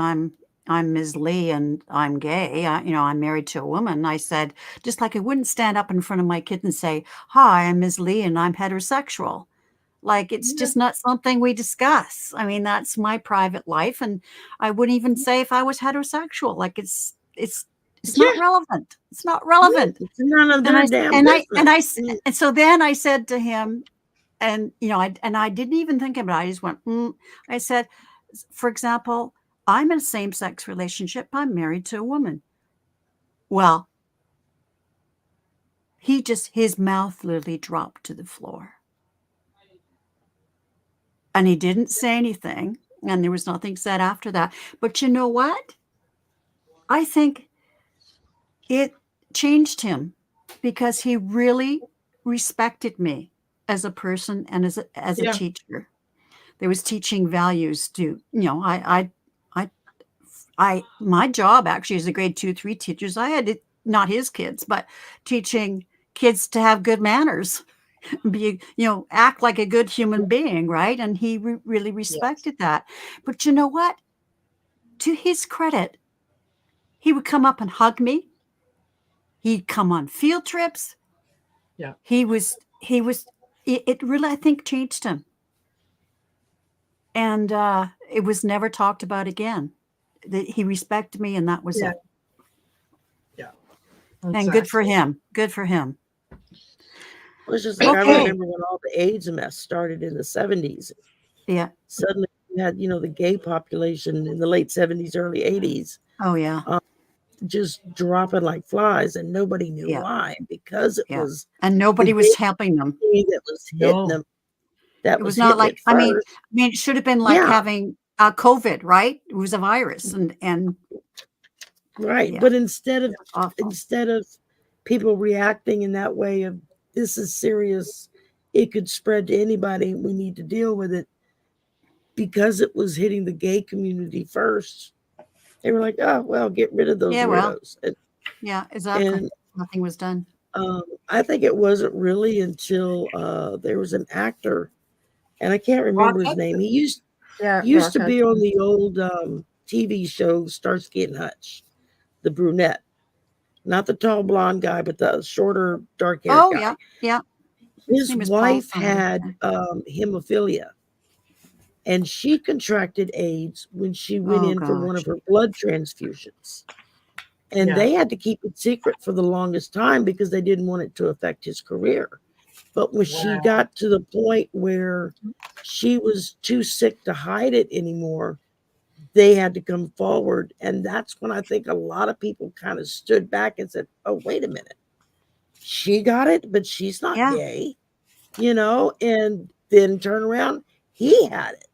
I'm Ms. Lee and I'm gay. I'm married to a woman. I said, just like I wouldn't stand up in front of my kid and say, hi, I'm Ms. Lee and I'm heterosexual. Like, it's just not something we discuss. I mean, that's my private life. And I wouldn't even say if I was heterosexual, like it's not relevant. It's not relevant. It's none of their damn business. And so then I said to him, and I didn't even think about it. I just went, I said, for example, I'm in a same-sex relationship. I'm married to a woman. Well, his mouth literally dropped to the floor. And he didn't say anything. And there was nothing said after that. But you know what? I think it changed him because he really respected me as a person and as a teacher. There was teaching values to, my job actually as a grade 2-3 teachers, I had not his kids, but teaching kids to have good manners, be, act like a good human being. Right. And he really respected that. But you know what? To his credit, he would come up and hug me. He'd come on field trips. Yeah. It really, I think, changed him. And it was never talked about again. He respected me, and that was it. Yeah. Exactly. And good for him. Good for him. It was just like, I remember when all the AIDS mess started in the 70s. Yeah. Suddenly you had, the gay population in the late 70s, early 80s. Oh, yeah. Just dropping like flies, and nobody knew why, because it was. And nobody was helping them. That was hitting them. That was not like, I mean, it should have been like having COVID, right? It was a virus and right. But instead of people reacting in that way of this is serious, it could spread to anybody, we need to deal with it, because it was hitting the gay community first. They were like, oh, well, get rid of those weirdos. Well, exactly. And nothing was done. I think it wasn't really until there was an actor, and I can't remember his name. He used to be on the old TV show Starsky and Hutch, the brunette. Not the tall blonde guy, but the shorter, dark-haired guy. Oh, yeah. His wife had hemophilia, and she contracted AIDS when she went in for one of her blood transfusions. And they had to keep it secret for the longest time because they didn't want it to affect his career. But when she got to the point where she was too sick to hide it anymore, they had to come forward. And that's when I think a lot of people kind of stood back and said, oh, wait a minute. She got it, but she's not gay, and then turn around. He had it.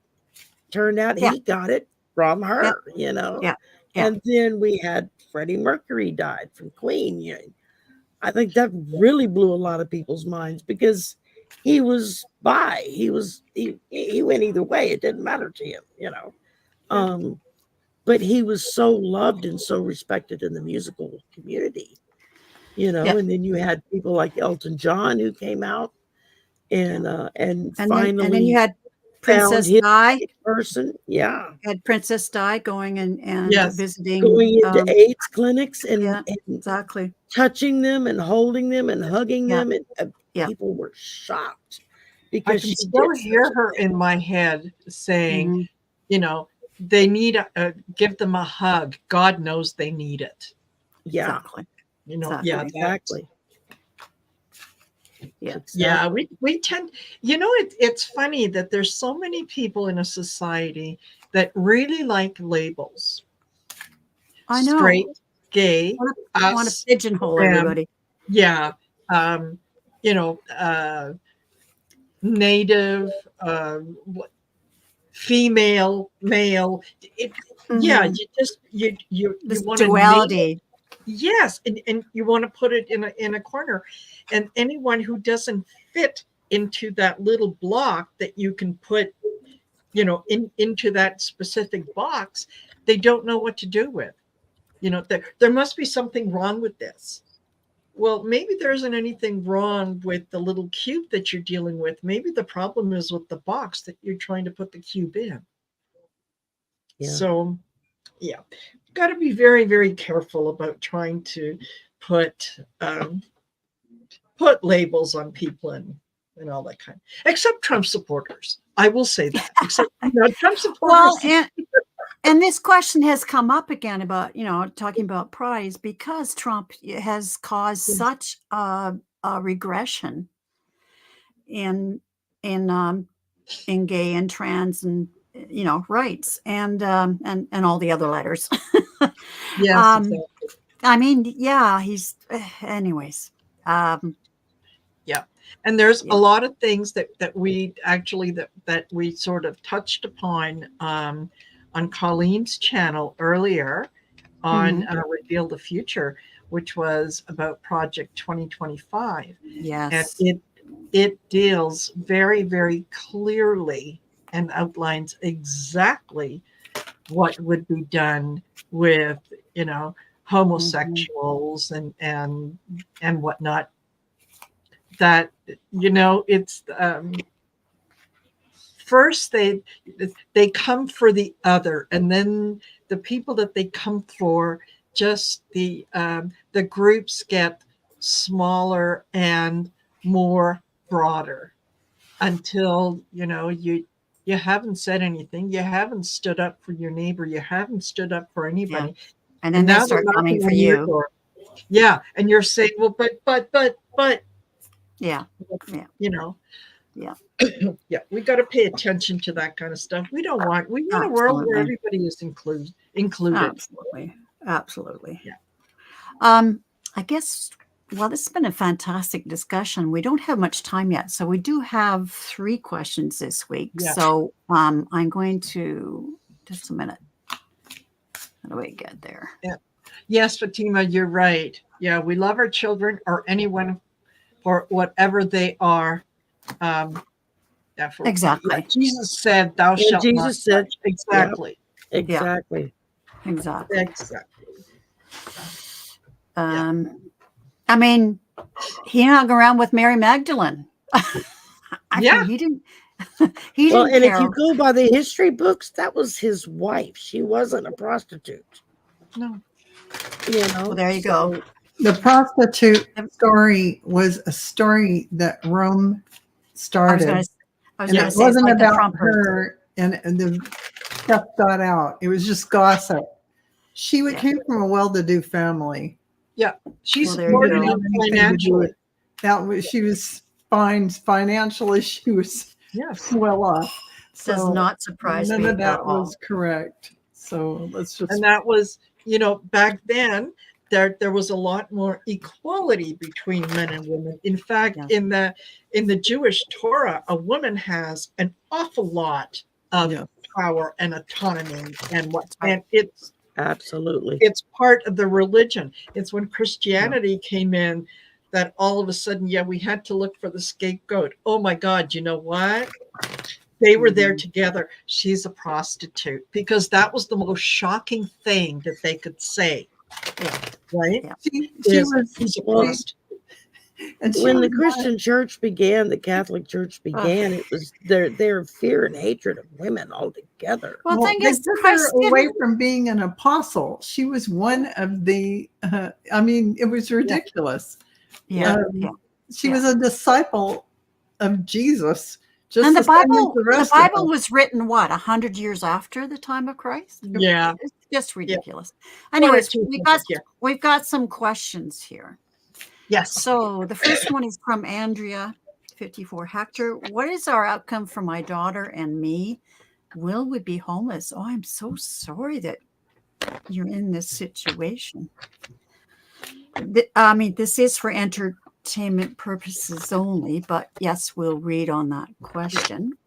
turned out Yeah. he got it from her, Yeah. Yeah. And then we had Freddie Mercury died from Queen. I think that really blew a lot of people's minds because he was bi. He went either way. It didn't matter to him, but he was so loved and so respected in the musical community, Yeah. and then you had people like Elton John who came out and And then finally you had found Princess his Di. right person. Yeah. Had Princess Di going and Yes. visiting. Going into AIDS clinics Yeah, and exactly. touching them and holding them and hugging Yeah. them. And Yeah. people were shocked I because can she still did hear such a her thing. in my head saying, Mhm. They need give them a hug. God knows they need it. Yeah, Exactly. Yeah, exactly. Yeah. yeah. Exactly. We tend, it's funny that there's so many people in a society that really like labels. I know. Straight, gay, Want to us, pigeonhole them. everybody. Yeah. Native, female, male. Yeah, Mhm. you This want to name. duality. Yes, and you want to put it in a corner, and anyone who doesn't fit into that little block that you can put, into that specific box, they don't know what to do with. There must be something wrong with this. Well, maybe there isn't anything wrong with the little cube that you're dealing with. Maybe the problem is with the box that you're trying to put the cube in. Yeah. So, yeah, got to be very, very careful about trying to put put labels on people and all that kind. Except Trump supporters, I will say that. Except Trump supporters. Well, and this question has come up again about talking about pride because Trump has caused such a regression in gay and trans and rights and all the other letters. Yes, exactly. I mean, yeah, he's anyways. Yeah, and there's a lot of things that we actually that we sort of touched upon on Colleen's channel earlier on Reveal the Future, which was about Project 2025. Yes. And it deals very, very clearly and outlines exactly what would be done with, homosexuals and whatnot. That, it's first they come for the other, and then the people that they come for, just the groups get smaller and more broader until you haven't said anything, you haven't stood up for your neighbor, you haven't stood up for anybody, and then they start coming for you. Yeah, and you're saying, well, but yeah yeah we got to pay attention to that kind of stuff. We want a world where everybody is included. Absolutely. Yeah. I guess, well, this has been a fantastic discussion. We don't have much time yet, so we do have 3 questions this week. Yeah. So I'm going to just a minute. How do we get there? Yeah. Yes, Fatima, you're right. Yeah, we love our children or anyone for whatever they are. Exactly. Like Jesus said, "Thou shalt Jesus not said, touch." Exactly. Yep, exactly. Yeah. Exactly. I mean, he hung around with Mary Magdalene. I mean, he didn't. He well, didn't and care. if you go by the history books, that was his wife. She wasn't a prostitute. No. Well, there you go. The prostitute story was a story that Rome started. I was and it wasn't about her, and the stuff got out. It was just gossip. She came from a well-to-do family. Yeah, she supported him financially. She was fine financially. She was well off. So does not surprise me. None of that was correct. So let's just. And that was, back then, there was a lot more equality between men and women. In fact, in the Jewish Torah, a woman has an awful lot of Yeah. power and autonomy and what, right. and it's Absolutely. part of the religion. It's when Christianity came in that all of a sudden, we had to look for the scapegoat. Oh my God, you know what? They were there together. She's a prostitute, because that was the most shocking thing that they could say. Yeah. Right? Yeah. She Is, was, she's a Well, prostitute. and she When the was Christian church began, the Catholic Church began, it was their fear and hatred of women altogether. Well, the well, thing they is, took her Christ away didn't. from being an apostle. She was one of the. I mean, it was ridiculous. Yeah. She was a disciple of Jesus, just And the same as the the rest of Bible us. was written, what, 100 years after the time of Christ? Yeah. It's just ridiculous. One or Anyways, 200, we've got some questions here. Yes. So the first one is from Andrea, 54. Hector, what is our outcome for my daughter and me? Will we be homeless? Oh, I'm so sorry that you're in this situation. I mean, this is for entertainment purposes only, but yes, we'll read on that question.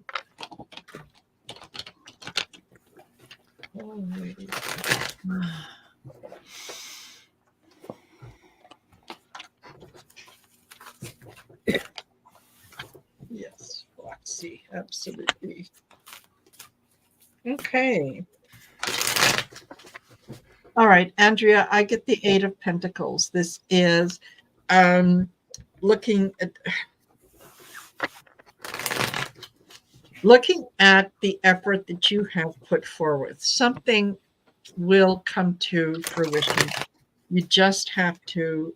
Yes, Foxy, absolutely. Okay. All right, Andrea, I get the Eight of Pentacles. This is looking at the effort that you have put forward. Something will come to fruition. You just have to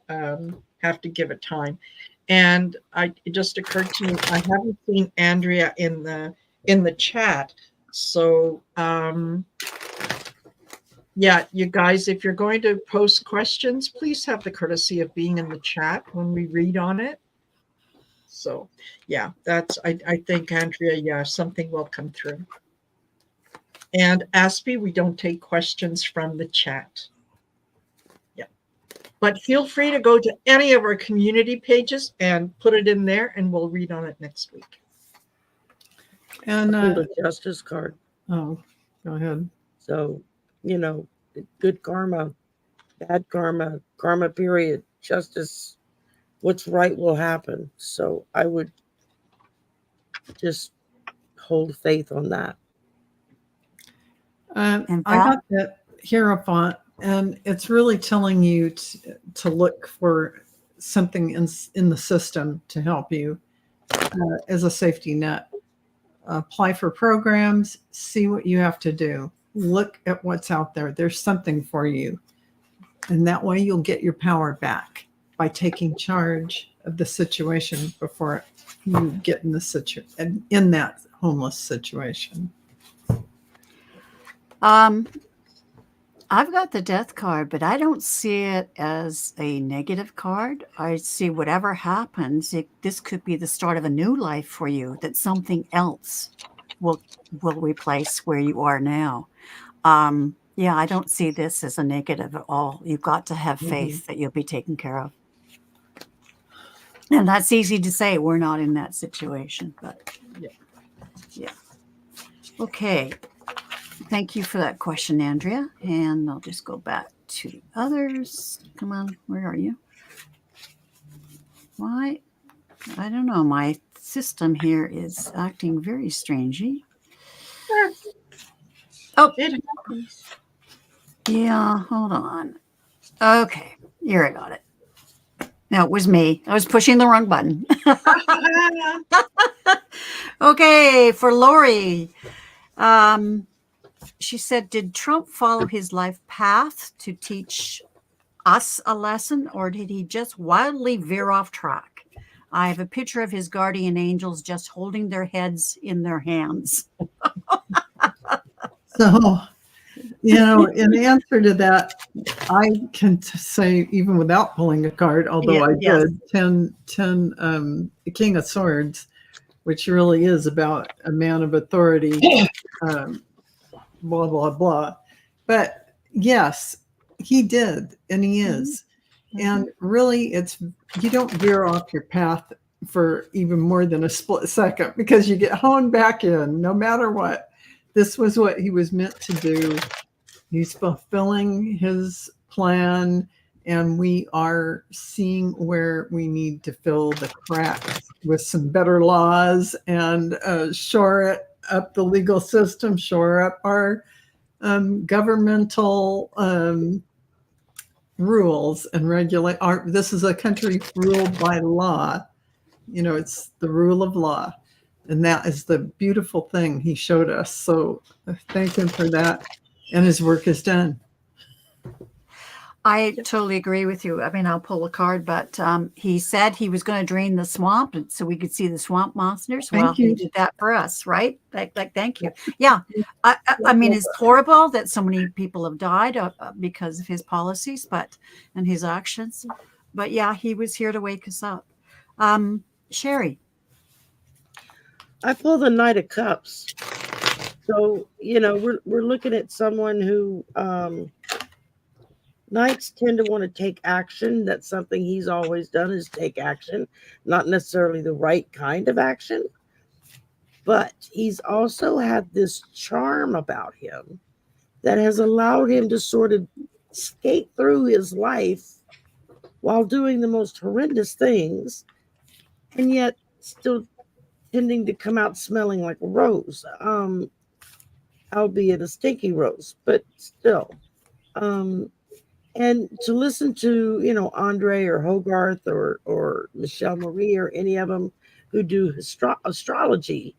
give it time. And it just occurred to me, I haven't seen Andrea in the chat. So you guys, if you're going to post questions, please have the courtesy of being in the chat when we read on it. So that's I think, Andrea, something will come through. And Aspie, we don't take questions from the chat. But feel free to go to any of our community pages and put it in there, and we'll read on it next week. And Pulled a justice card. oh, go ahead. So, good karma, bad karma, karma period, justice, what's right will happen. So I would just hold faith on that. And I got that Hierophant, and it's really telling you to look for something in the system to help you as a safety net. Apply for programs, see what you have to do. Look at what's out there. There's something for you. And that way you'll get your power back by taking charge of the situation before you get in that homeless situation. I've got the death card, but I don't see it as a negative card. I see whatever happens, this could be the start of a new life for you, that something else will replace where you are now. I don't see this as a negative at all. You've got to have faith that you'll be taken care of. And that's easy to say. We're not in that situation, but yeah. Okay. Thank you for that question, Andrea. And I'll just go back to the others. Come on, where are you? Why? I don't know. My system here is acting very strangely. Oh, it happens. Yeah, hold on. Okay, here I got it. No, it was me. I was pushing the wrong button. Okay, for Lori. She said, did Trump follow his life path to teach us a lesson, or did he just wildly veer off track? I have a picture of his guardian angels just holding their heads in their hands. So, in answer to that, I can say, even without pulling a card, although I did, 10 the King of Swords, which really is about a man of authority, blah, blah, blah. But yes, he did, and he is. And really, you don't veer off your path for even more than a split second, because you get honed back in no matter what. this was what he was meant to do. He's fulfilling his plan, and we are seeing where we need to fill the cracks with some better laws and shore up the legal system, shore up our governmental rules and regulate. This is a country ruled by law. It's the rule of law. And that is the beautiful thing he showed us. So thank him for that. And his work is done. I totally agree with you. I mean, I'll pull a card, but he said he was going to drain the swamp so we could see the swamp monsters. Well, he did that for us, right? Like, thank you. Yeah. I mean, it's horrible that so many people have died because of his policies, and his actions. But yeah, he was here to wake us up. Sherry. I pull the Knight of Cups. So, we're looking at someone who Knights tend to want to take action. That's something he's always done, is take action, not necessarily the right kind of action. But he's also had this charm about him that has allowed him to sort of skate through his life while doing the most horrendous things, and yet still tending to come out smelling like a rose, albeit a stinky rose, but still. And to listen to, Andre or Hogarth or Michelle Marie or any of them who do astrology,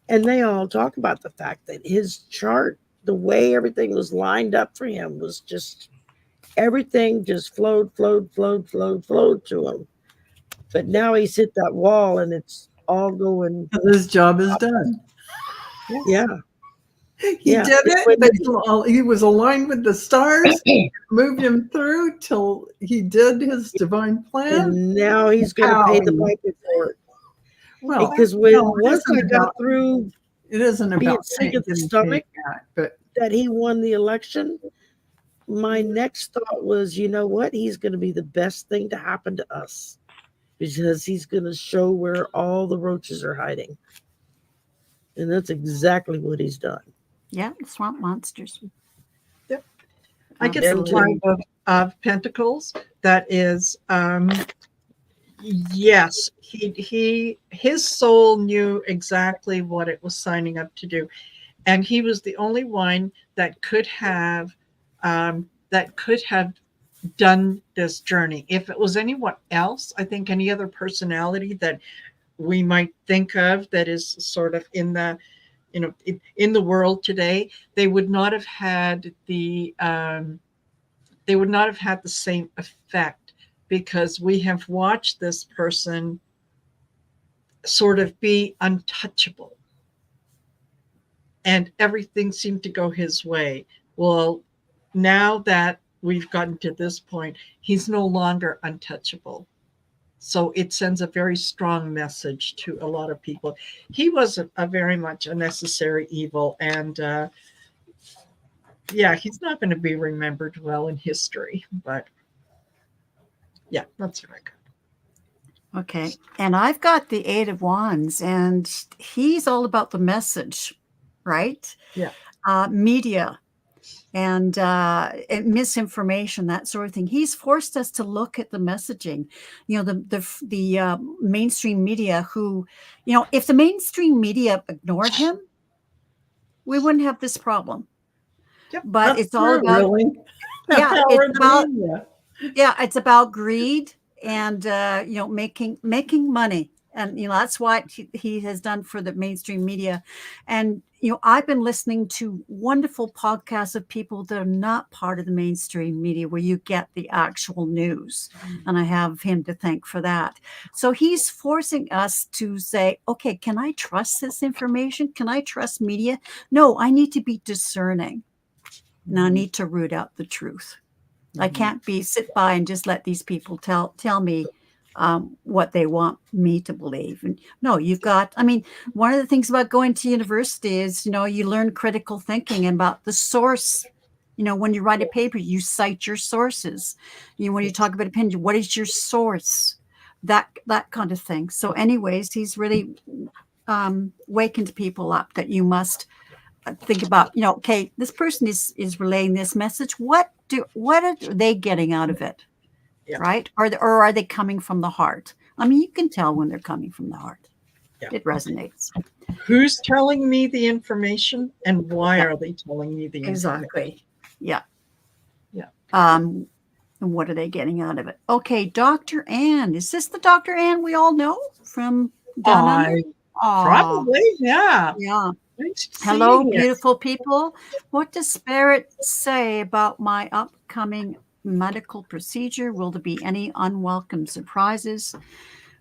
and they all talk about the fact that his chart, the way everything was lined up for him, was just everything just flowed to him. But now he's hit that wall and it's all going. His job is done. Yeah. He did it. He was aligned with the stars, moved him through till he did his divine plan. And now he's going to pay the piper for it. Well, because once I got through, it isn't about being sick of the stomach that he won the election. My next thought was, you know what? He's going to be the best thing to happen to us, because he's going to show where all the roaches are hiding. And that's exactly what he's done. Yeah, swamp monsters. Yep. I get the Five of Pentacles. That is, yes, his soul knew exactly what it was signing up to do, and he was the only one that could have done this journey. If it was anyone else, I think any other personality that we might think of that is sort of in the world today, they would not have had the same effect, because we have watched this person sort of be untouchable and everything seemed to go his way. Well, now that we've gotten to this point, he's no longer untouchable. So it sends a very strong message to a lot of people. He was a very much a necessary evil, and he's not going to be remembered well in history. But yeah, that's what I got. Okay, and I've got the Eight of Wands, and he's all about the message, right? Yeah. Media and misinformation, that sort of thing. He's forced us to look at the messaging. The mainstream media, who, if the mainstream media ignored him, we wouldn't have this problem. Yep, but it's all about it's about greed and making money. And that's what he has done for the mainstream media. And I've been listening to wonderful podcasts of people that are not part of the mainstream media, where you get the actual news. And I have him to thank for that. So he's forcing us to say, okay, can I trust this information? Can I trust media? No, I need to be discerning. And I need to root out the truth. I can't sit by and just let these people tell me what they want me to believe. And no, you've got, one of the things about going to university is, you learn critical thinking about the source. When you write a paper, you cite your sources. When you talk about opinion, what is your source? That kind of thing. So anyways, he's really wakened people up that you must think about, okay, this person is relaying this message. What are they getting out of it? Yeah. Right? Or are they coming from the heart? I mean, you can tell when they're coming from the heart. Yeah. It resonates. Who's telling me the information, and why Yeah. are they telling me the information? Exactly. Yeah. Yeah. And what are they getting out of it? Okay, Dr. Ann. Is this the Dr. Ann we all know from Down Under? Probably, yeah. Yeah. Nice Hello, seeing you. beautiful people. What does Spirit say about my upcoming medical procedure? Will there be any unwelcome surprises?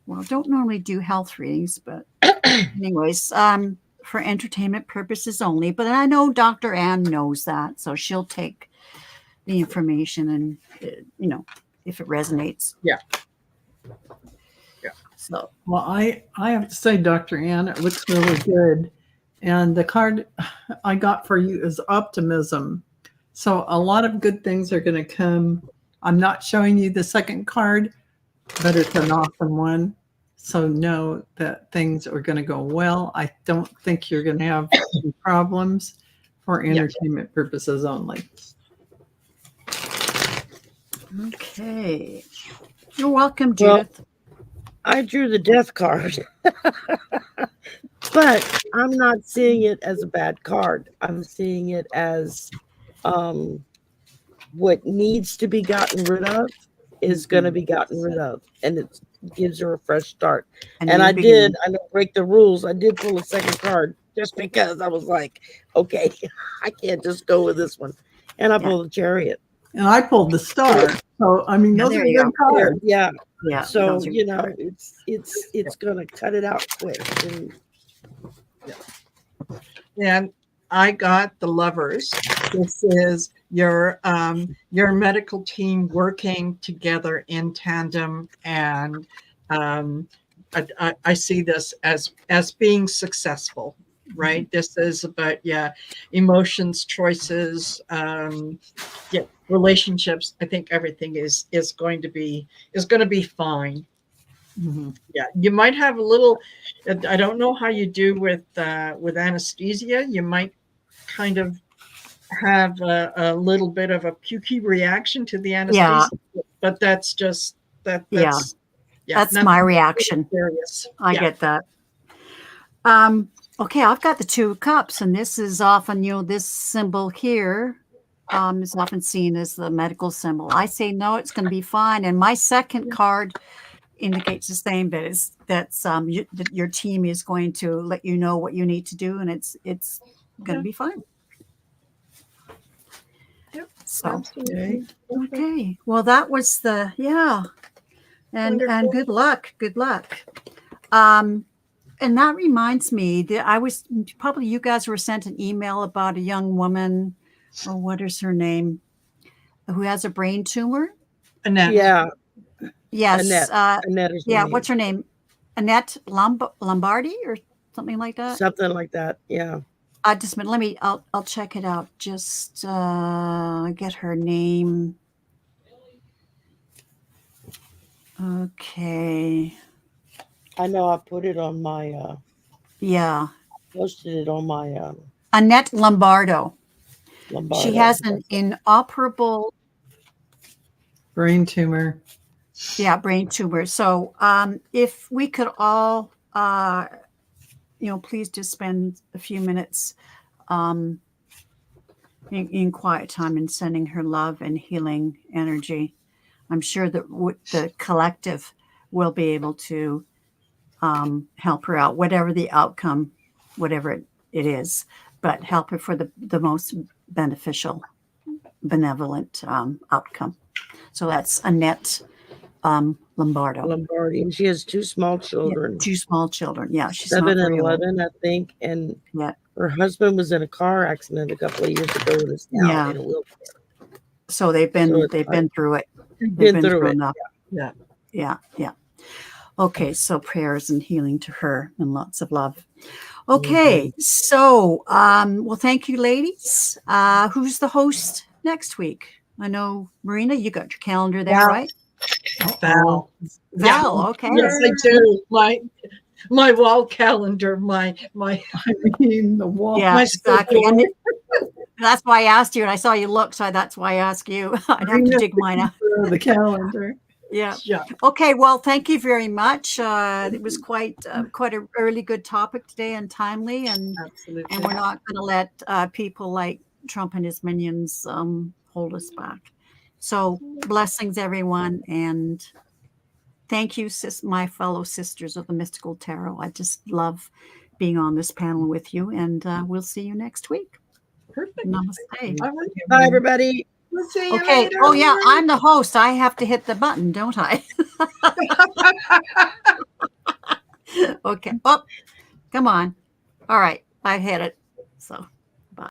Well, I don't normally do health readings, but anyways, for entertainment purposes only. But I know Dr. Ann knows that, so she'll take the information and, if it resonates. Yeah. So, Well, I have to say, Dr. Ann, it looks really good. And the card I got for you is optimism. So a lot of good things are going to come. I'm not showing you the second card, but it's an awesome one. So know that things are going to go well. I don't think you're going to have any problems for entertainment purposes only. okay. You're welcome, Judith. I drew the death card, but I'm not seeing it as a bad card. I'm seeing it as what needs to be gotten rid of is going to be gotten rid of, and it gives her a fresh start. And I don't break the rules. I did pull a second card just because I was like, okay, I can't just go with this one. And I pulled the Chariot. And I pulled the Star. So, I mean, those are good cards. Yeah. Yeah. So, it's going to cut it out quick. And I got the Lovers. This is your medical team working together in tandem, and I see this as being successful, right? This is about emotions, choices, relationships. I think everything is going to be fine. Mm-hmm. Yeah, you might have a little. I don't know how you do with anesthesia. You might kind of have a little bit of a pukey reaction to the anesthesia, but that's just that. That's my reaction. Serious. I get that. Okay, I've got the Two of Cups, and this is often, this symbol here is often seen as the medical symbol. I say no, it's going to be fine. And my second card indicates the same, but that your team is going to let you know what you need to do, and it's going to be fine. Yep. So okay, well, that was and good luck. And that reminds me that you guys were sent an email about a young woman, or what is her name, who has a brain tumor. Annette. Yeah. Yes. Annette is yeah. What's her name? Annette Lombardi or something like that. Something like that. Yeah. Just a minute. I'll check it out. Just get her name. Okay. I know I put it on my posted it on my Annette Lombardo. Lombardo. She has an inoperable brain tumor. Yeah, brain tumor. So if we could all please just spend a few minutes in quiet time and sending her love and healing energy. I'm sure that the collective will be able to help her out, whatever the outcome, whatever it is, but help her for the most beneficial, benevolent outcome. So that's Annette Lombardi, and she has two small children. Yeah, 2 small children. Yeah, she's 7 and 11, I think. And her husband was in a car accident a couple of years ago and is now in a wheelchair. So they've been through it. They've been through it. Enough. Yeah. Okay, so prayers and healing to her and lots of love. Okay, so well, thank you, ladies. Who's the host next week? I know, Marina, you got your calendar there, right? Val. Val, okay. Yes, I do. my wall calendar, my I mean, the wall. Yeah, my exactly. schedule. And that's why I asked you, and I saw you look, so that's why I asked you. I'd have to dig mine out. The calendar. Yeah. Yeah. Okay. Well, thank you very much. It was quite a really good topic today and timely, and Absolutely. we're not going to let people like Trump and his minions hold us back. So blessings, everyone, and thank you, my fellow sisters of the Mystical Tarot. I just love being on this panel with you, and we'll see you next week. Perfect. Namaste. All right. Bye, everybody. We'll see you Okay. later. Oh, yeah, I'm the host. I have to hit the button, don't I? Okay. Oh, come on. All right. I hit it.